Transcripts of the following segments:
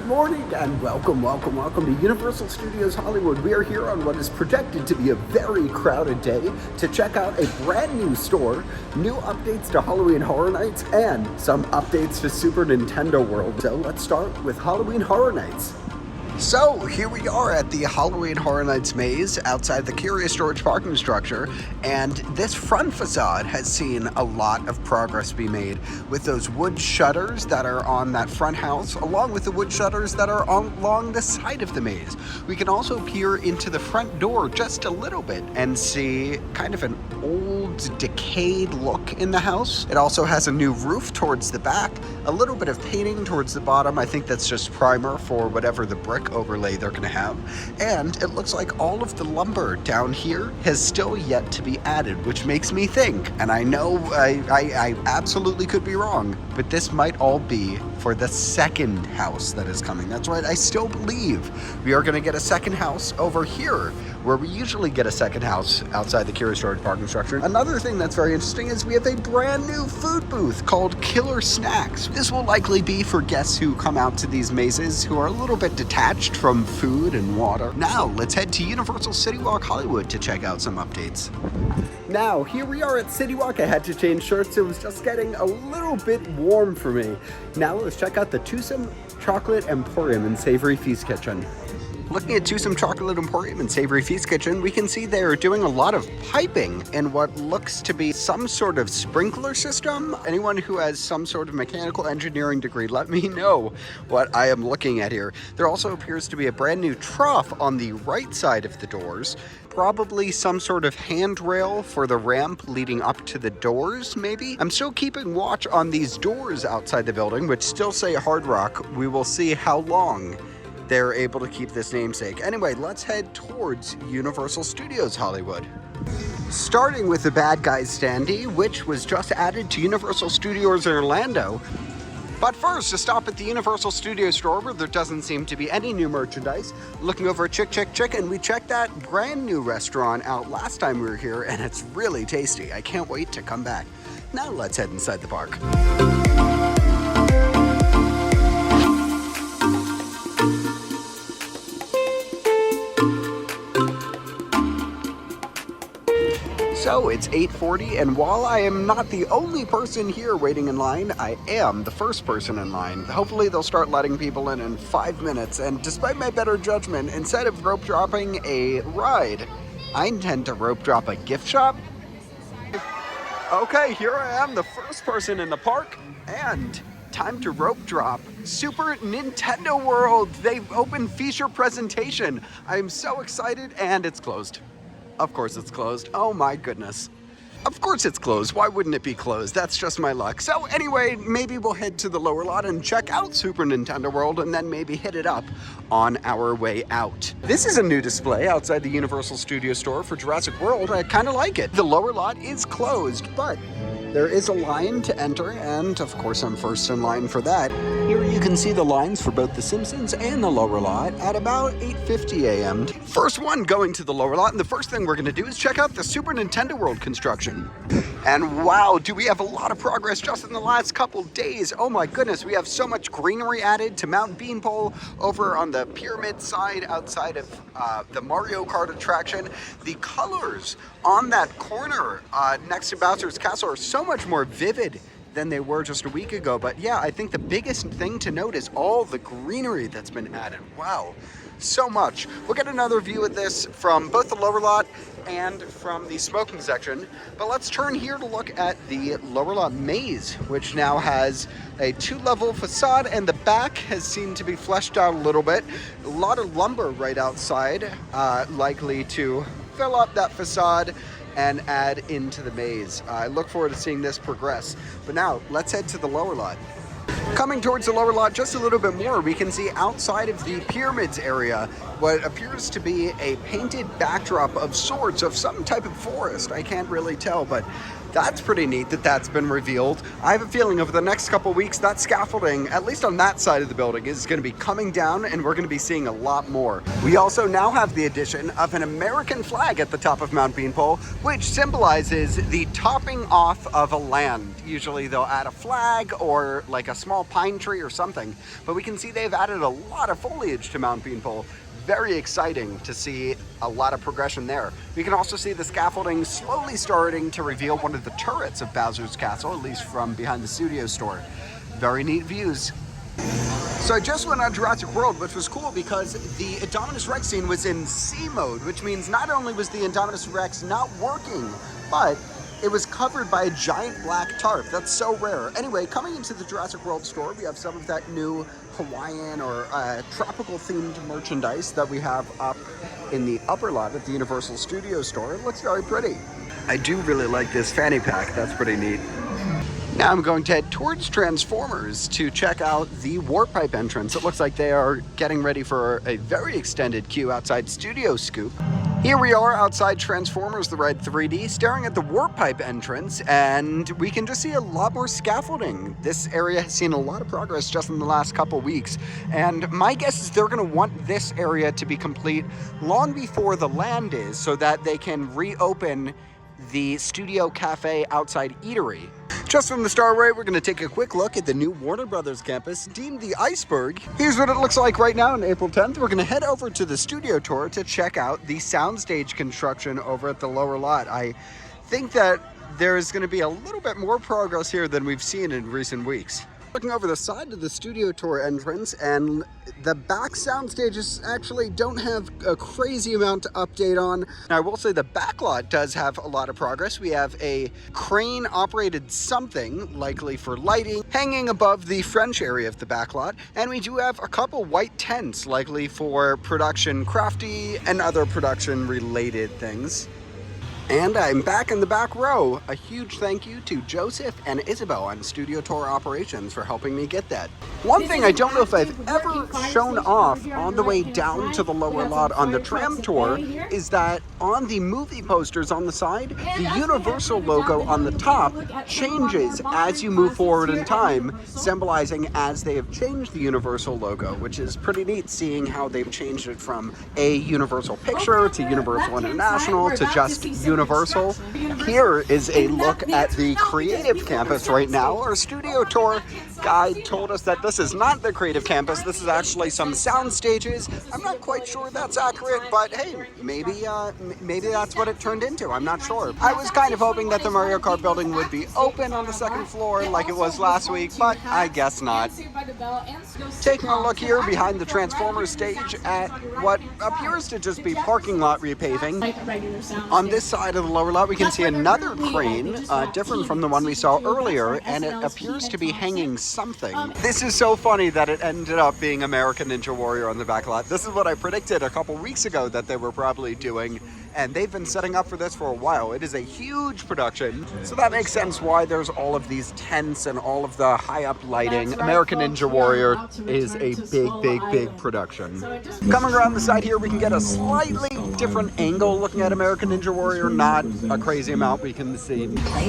morning and welcome to Universal Studios Hollywood. We are here on what is projected to be a very crowded day to check out a brand new store, new updates to Halloween Horror Nights, and some updates to Super Nintendo World. So let's start with Halloween Horror Nights. So here we are at the Halloween Horror Nights maze outside the Curious Storage parking structure, and this front facade has seen a lot of progress be made with those wood shutters that are on that front house, along with the wood shutters that are along the side of the maze. We can also peer into the front door just a little bit and see kind of an old, decayed look in the house. It also has a new roof towards the back, a little bit of painting towards the bottom. I think that's just primer for whatever the brick overlay they're going to have, and it looks like all of the lumber down here has still yet to be added, which makes me think, and I know I absolutely could be wrong, but this might all be for the second house that is coming. That's right, I still believe we are going to get a second house over here, where we usually get a second house outside the Curious Storage parking structure. Another thing that's very interesting is we have a brand new food booth called Killer Snacks. This will likely be for guests who come out to these mazes who are a little bit detached from food and water. Now, let's head to Universal CityWalk Hollywood to check out some updates. Now, here we are at CityWalk. I had to change shirts. It was just getting a little bit warm for me. Now, let's check out the Twosome Chocolate Emporium and Savory Feast Kitchen. Looking at Twosome Chocolate Emporium and Savory Feast Kitchen, we can see they're doing a lot of piping in what looks to be some sort of sprinkler system. Anyone who has some sort of mechanical engineering degree, let me know what I am looking at here. There also appears to be a brand new trough on the right side of the doors. Probably some sort of handrail for the ramp leading up to the doors, maybe? I'm still keeping watch on these doors outside the building, which still say Hard Rock. We will see how long they're able to keep this namesake. Anyway, let's head towards Universal Studios Hollywood. Starting with the Bad Guys Standee, which was just added to Universal Studios Orlando. But first, to stop at the Universal Studios store where there doesn't seem to be any new merchandise. Looking over at Chick, and we checked that brand new restaurant out last time we were here, and it's really tasty. I can't wait to come back. Now let's head inside the park. So it's 8:40, and while I am not the only person here waiting in line, I am the first person in line. Hopefully they'll start letting people in 5 minutes, and despite my better judgment, instead of rope dropping a ride, I intend to rope drop a gift shop. Okay, here I am, the first person in the park, and time to rope drop Super Nintendo World. They've opened feature presentation. I'm so excited, and it's closed. Of course it's closed. Oh my goodness. Of course it's closed. Why wouldn't it be closed? That's just my luck. So anyway, maybe we'll head to the lower lot and check out Super Nintendo World and then maybe hit it up on our way out. This is a new display outside the Universal Studios store for Jurassic World. I kind of like it. The lower lot is closed, but there is a line to enter, and of course I'm first in line for that. Here you can see the lines for both the Simpsons and the lower lot at about 8:50 a.m. First one going to the lower lot, and the first thing we're going to do is check out the Super Nintendo World construction. And wow, do we have a lot of progress just in the last couple days. Oh my goodness, we have so much greenery added to Mount Beanpole over on the pyramid side outside of the Mario Kart attraction. The colors on that corner next to Bowser's Castle are so much more vivid than they were just a week ago. But yeah, I think the biggest thing to note is all the greenery that's been added. Wow, so much. We'll get another view of this from both the lower lot and from the smoking section. But let's turn here to look at the lower lot maze, which now has a 2-level facade, and the back has seemed to be fleshed out a little bit. A lot of lumber right outside, likely to fill up that facade and add into the maze. I look forward to seeing this progress. But now, let's head to the lower lot. Coming towards the lower lot just a little bit more, we can see outside of the pyramids area what appears to be a painted backdrop of sorts of some type of forest. I can't really tell, but That's pretty neat that that's been revealed. I have a feeling over the next couple weeks that scaffolding, at least on that side of the building, is going to be coming down and we're going to be seeing a lot more. We also now have the addition of an American flag at the top of Mount Beanpole, which symbolizes the topping off of a land. Usually they'll add a flag or like a small pine tree or something, but we can see they've added a lot of foliage to Mount Beanpole. Very exciting to see a lot of progression there. We can also see the scaffolding slowly starting to reveal one of the turrets of Bowser's Castle, at least from behind the studio store. Very neat views. So I just went on Jurassic World, which was cool because the Indominus Rex scene was in C mode, which means not only was the Indominus Rex not working, but it was covered by a giant black tarp. That's so rare. Anyway, coming into the Jurassic World store, we have some of that new Hawaiian or tropical themed merchandise that we have up in the upper lot at the Universal Studios store. It looks very pretty. I do really like this fanny pack. That's pretty neat. Now I'm going to head towards Transformers to check out the Warp Pipe entrance. It looks like they are getting ready for a very extended queue outside Studio Scoop. Here we are outside Transformers the Ride 3D, staring at the Warp Pipe entrance, and we can just see a lot more scaffolding. This area has seen a lot of progress just in the last couple weeks, and my guess is they're going to want this area to be complete long before the land is, so that they can reopen the Studio Cafe outside eatery. Just from the Starway, we're going to take a quick look at the new Warner Brothers campus, deemed the Iceberg. Here's what it looks like right now on April 10th. We're going to head over to the studio tour to check out the soundstage construction over at the lower lot. I think that there's going to be a little bit more progress here than we've seen in recent weeks. Looking over the side of the studio tour entrance, and the back sound stages actually don't have a crazy amount to update on. Now, I will say the backlot does have a lot of progress. We have a crane operated something, likely for lighting, hanging above the French area of the backlot, and we do have a couple white tents, likely for production crafty and other production related things. And I'm back in the back row. A huge thank you to Joseph and Isabel on Studio Tour Operations for helping me get that. One thing I don't know if I've ever shown off on the way down to the lower lot on the tram tour is that on the movie posters on the side, the Universal logo on the top changes as you move forward in time, symbolizing as they have changed the Universal logo, which is pretty neat seeing how they've changed it from a Universal picture to Universal International to just Universal. Here is a look at the creative campus right now. Our studio tour guide told us that this is not the creative campus. This is actually some sound stages. I'm not quite sure that's accurate, but hey, maybe that's what it turned into. I'm not sure. I was kind of hoping that the Mario Kart building would be open on the second floor like it was last week, but I guess not. Taking a look here behind the Transformers stage at what appears to just be parking lot repaving. On this side of the lower lot, we can see another crane, different from the one we saw earlier, and it appears to be hanging something. This is so funny that it ended up being American Ninja Warrior on the back lot. This is what I predicted a couple weeks ago that they were probably doing, and they've been setting up for this for a while. It is a huge production, so that makes sense why there's all of these tents and all of the high-up lighting. American Ninja Warrior is a big production. Coming around the side here, we can get a slightly different angle looking at American Ninja Warrior. Not a crazy amount we can see.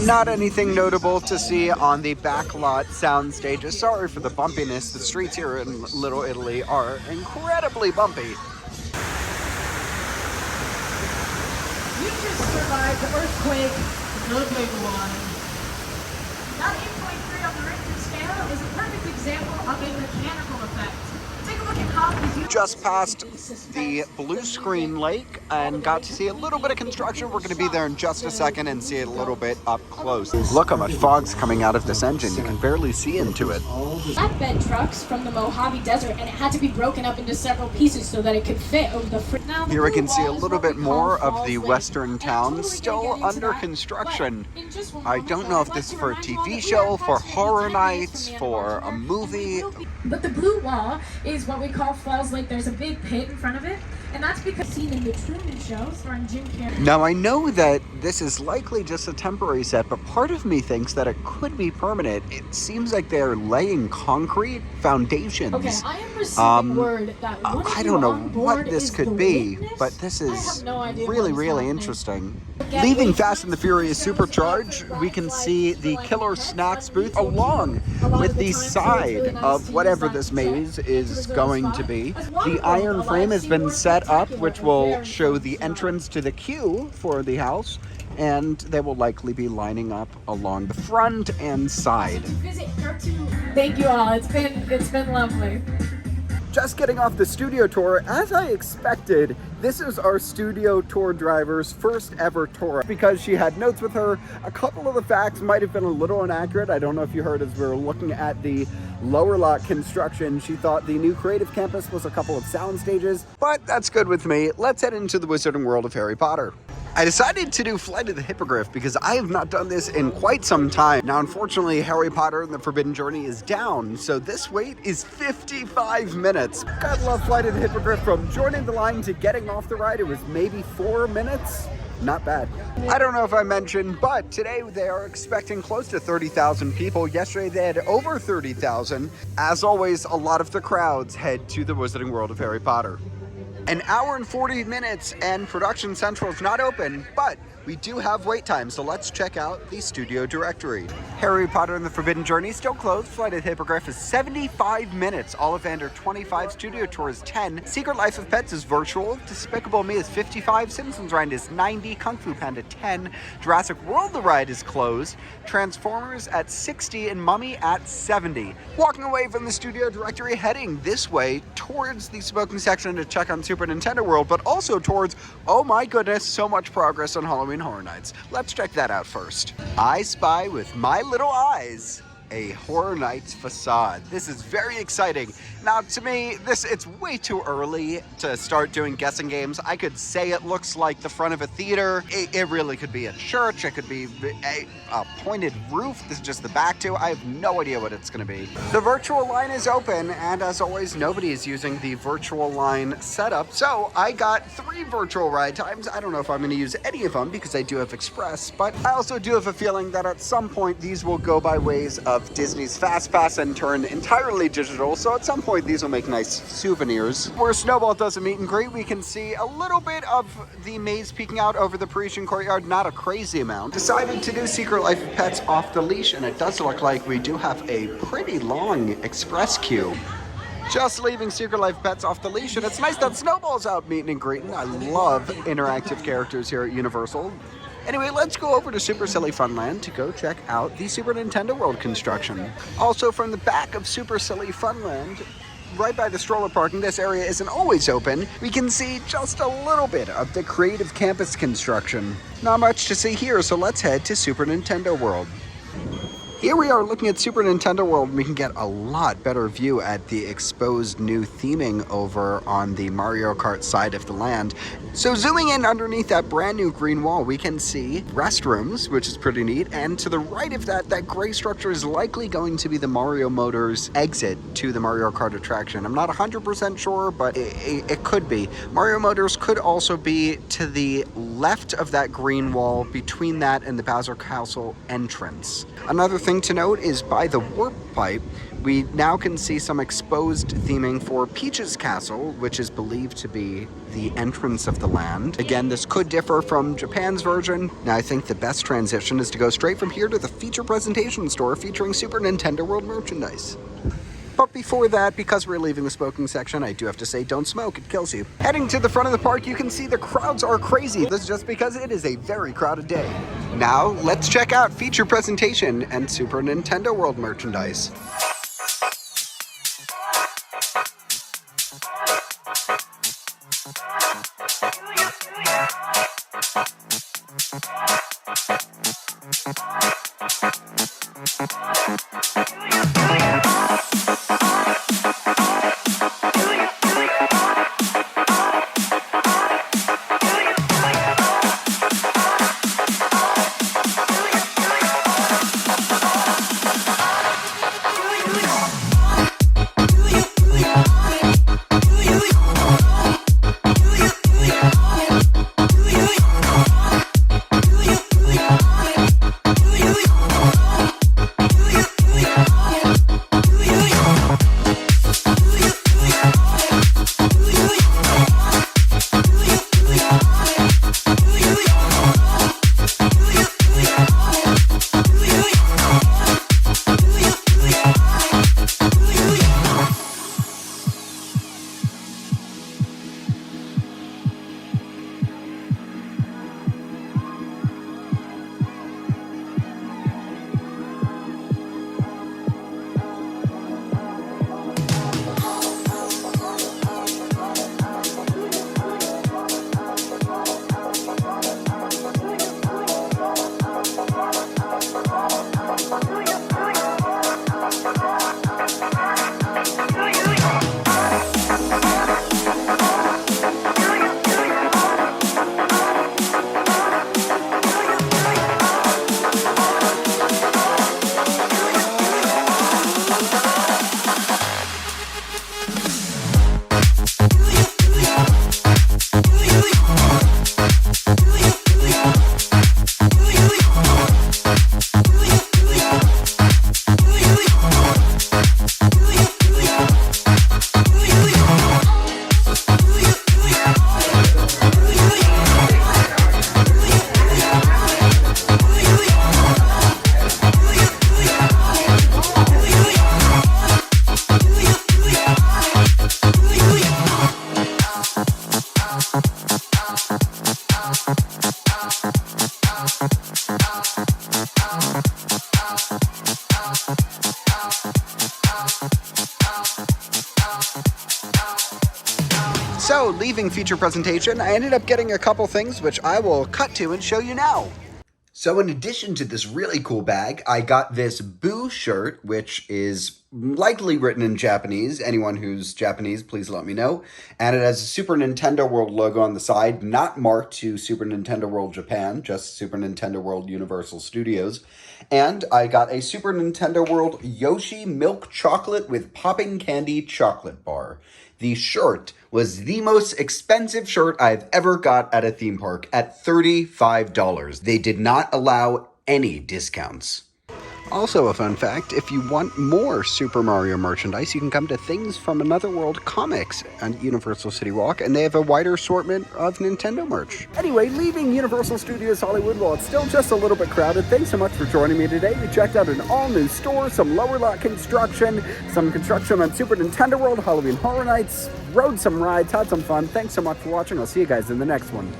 Not anything notable to see on the backlot sound stages. Sorry for the bumpiness. The streets here in Little Italy are incredibly bumpy. You just survived the earthquake, the big one. That 8.3 on the Richter scale is a perfect example of a mechanical effect. Take a look at how these just passed the blue screen lake and got to see a little bit of construction. We're going to be there in just a second and see it a little bit up close. Look how much fog's coming out of this engine. You can barely see into it. Flatbed trucks from the Mojave Desert, and it had to be broken up into several pieces so that it could fit over the Here we can see a little bit more of the western town still under construction. I don't know if this is for a TV show, for horror nights, for a movie. But the blue wall is what we call Falls Lake like there's a big pit in front of it, and that's because seen in the Truman Show starring Jim Carrey. Now, I know that this is likely just a temporary set, but part of me thinks that it could be permanent. It seems like they're laying concrete foundations. Okay, I am receiving word that one of I you don't know on what board this is could the be, witness? but this I is have no idea really, what is really happening. interesting. Get Leaving wait Fast and the Furious Supercharged, we can see the Killer Snacks booth along with the side of whatever this maze is going to be. The iron frame has been set up, which will show the entrance to the queue for the house, and they will likely be lining up along the front and side. Thank you all. It's been lovely. Just getting off the studio tour, as I expected, this is our studio tour driver's first ever tour because she had notes with her. A couple of the facts might have been a little inaccurate. I don't know if you heard as we were looking at the lower lot construction. She thought the new creative campus was a couple of Soundstages, but that's good with me. Let's head into the Wizarding World of Harry Potter. I decided to do Flight of the Hippogriff because I have not done this in quite some time. Now, unfortunately, Harry Potter and the Forbidden Journey is down, so this wait is 55 minutes. God love Flight of the Hippogriff. From joining the line to getting off the ride, it was maybe 4 minutes. Not bad. I don't know if I mentioned, but today they are expecting close to 30,000 people. Yesterday they had over 30,000. As always, a lot of the crowds head to the Wizarding World of Harry Potter. An hour and 40 minutes and Production Central is not open, but we do have wait time, so let's check out the studio directory. Harry Potter and the Forbidden Journey still closed. Flight of the Hippogriff is 75 minutes. Ollivander 25. Studio Tour is 10. Secret Life of Pets is virtual. Despicable Me is 55. Simpsons Ride is 90. Kung Fu Panda 10. Jurassic World the ride is closed. Transformers at 60 and Mummy at 70. Walking away from the studio directory, heading this way towards the smoking section to check on Super Nintendo World, but also towards, oh my goodness, so much progress on Halloween Horror Nights. Let's check that out first. I spy with my little eyes a Horror Nights facade. This is very exciting. Now, to me, it's way too early to start doing guessing games. I could say it looks like the front of a theater. It really could be a church. It could be a pointed roof. This is just the back too. I have no idea what it's going to be. The virtual line is open, and as always, nobody is using the virtual line setup. So I got 3 virtual ride times. I don't know if I'm going to use any of them because I do have Express, but I also do have a feeling that at some point these will go by ways of Disney's Fast Pass and turn entirely digital. So at some point these will make nice souvenirs. Where Snowball does a meet and greet, we can see a little bit of the maze peeking out over the Parisian Courtyard, not a crazy amount. Decided to do Secret Life of Pets off the leash, and it does look like we do have a pretty long express queue. Just leaving Secret Life Pets off the leash, and it's nice that Snowball's out meeting and greeting. I love interactive characters here at Universal. Anyway, let's go over to Super Silly Funland to go check out the Super Nintendo World construction. Also, from the back of Super Silly Funland, right by the stroller parking, this area isn't always open. We can see just a little bit of the creative campus construction. Not much to see here, so let's head to Super Nintendo World. Here we are looking at Super Nintendo World. We can get a lot better view at the exposed new theming over on the Mario Kart side of the land. So zooming in underneath that brand new green wall, we can see restrooms, which is pretty neat. And to the right of that gray structure is likely going to be the Mario Motors exit to the Mario Kart attraction. I'm not 100% sure, but it could be. Mario Motors could also be to the left of that green wall between that and the Bowser Castle entrance. Another thing to note is by the warp pipe, we now can see some exposed theming for Peach's Castle, which is believed to be the entrance of the land. Again, this could differ from Japan's version. Now, I think the best transition is to go straight from here to the feature presentation store featuring Super Nintendo World merchandise. But before that, because we're leaving the smoking section, I do have to say, don't smoke, it kills you. Heading to the front of the park, you can see the crowds are crazy. This is just because it is a very crowded day. Now, let's check out feature presentation and Super Nintendo World merchandise. So, leaving feature presentation, I ended up getting a couple things which I will cut to and show you now. So in addition to this really cool bag, I got this Boo shirt, which is likely written in Japanese. Anyone who's Japanese, please let me know. And it has a Super Nintendo World logo on the side, not marked to Super Nintendo World Japan, just Super Nintendo World Universal Studios. And I got a Super Nintendo World Yoshi Milk Chocolate with Popping Candy Chocolate Bar. The shirt was the most expensive shirt I've ever got at a theme park at $35. They did not allow any discounts. Also a fun fact, if you want more Super Mario merchandise, you can come to Things from Another World Comics at Universal City Walk, and they have a wider assortment of Nintendo merch. Anyway, leaving Universal Studios Hollywood while it's still just a little bit crowded, thanks so much for joining me today. We checked out an all-new store, some lower lot construction, some construction on Super Nintendo World, Halloween Horror Nights, rode some rides, had some fun. Thanks so much for watching. I'll see you guys in the next one.